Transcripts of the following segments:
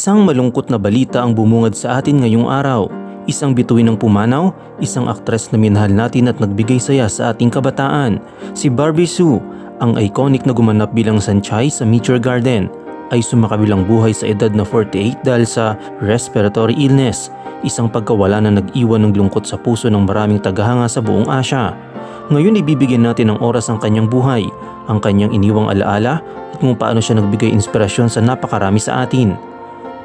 Isang malungkot na balita ang bumungad sa atin ngayong araw. Isang bituin ng pumanaw, isang aktres na minahal natin at nagbigay saya sa ating kabataan. Si Barbie Hsu, ang iconic na gumanap bilang Sanchay sa Meteor Garden, ay sumakabilang buhay sa edad na 48 dahil sa respiratory illness, isang pagkawala na nag-iwan ng lungkot sa puso ng maraming tagahanga sa buong Asya. Ngayon ibibigyan natin ng oras ang kanyang buhay, ang kanyang iniwang alaala at kung paano siya nagbigay inspirasyon sa napakarami sa atin.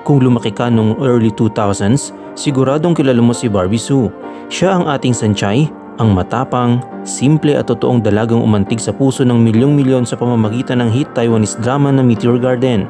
Kung lumaki ka noong early 2000s, siguradong kilala mo si Barbie Hsu. Siya ang ating Sanchay, ang matapang, simple at totoong dalagang umantig sa puso ng milyong-milyon sa pamamagitan ng hit Taiwanese drama na Meteor Garden.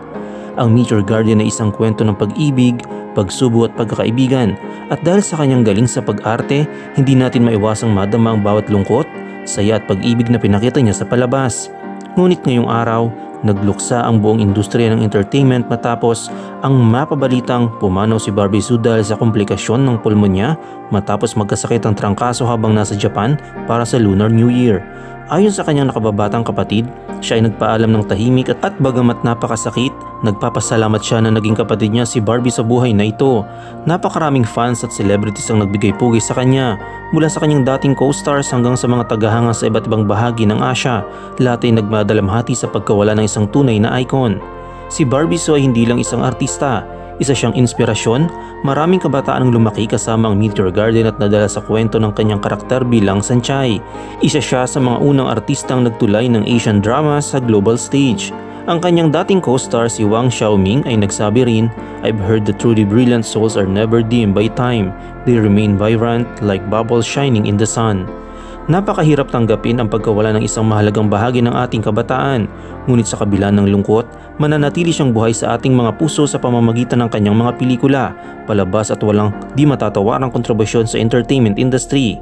Ang Meteor Garden ay isang kwento ng pag-ibig, pagsubo at pagkakaibigan, at dahil sa kanyang galing sa pag-arte, hindi natin maiwasang madama ang bawat lungkot, saya at pag-ibig na pinakita niya sa palabas. Ngunit ngayong araw, nagluksa ang buong industriya ng entertainment matapos ang mapabalitang pumanaw si Barbie Hsu dahil sa komplikasyon ng pulmonya matapos magkasakit ang trangkaso habang nasa Japan para sa Lunar New Year. Ayon sa kanyang nakababatang kapatid, siya ay nagpaalam ng tahimik at bagamat napakasakit, nagpapasalamat siya na naging kapatid niya si Barbie sa buhay na ito. Napakaraming fans at celebrities ang nagbigay pugay sa kanya, mula sa kanyang dating co-stars hanggang sa mga tagahanga sa iba't ibang bahagi ng Asya. Lahat ay nagmadalamhati sa pagkawala ng isang tunay na icon. Si Barbie Hsu ay hindi lang isang artista, isa siyang inspirasyon. Maraming kabataan ang lumaki kasama ang Meteor Garden at nadala sa kwento ng kanyang karakter bilang Sanchay. Isa siya sa mga unang artistang nagtulay ng Asian drama sa global stage. Ang kanyang dating co-star si Wang Xiaoming ay nagsabi rin, "I've heard that truly brilliant souls are never dimmed by time. They remain vibrant like bubbles shining in the sun." Napakahirap tanggapin ang pagkawala ng isang mahalagang bahagi ng ating kabataan, ngunit sa kabila ng lungkot, mananatili siyang buhay sa ating mga puso sa pamamagitan ng kanyang mga pelikula, palabas at walang di matatawarang kontribusyon sa entertainment industry.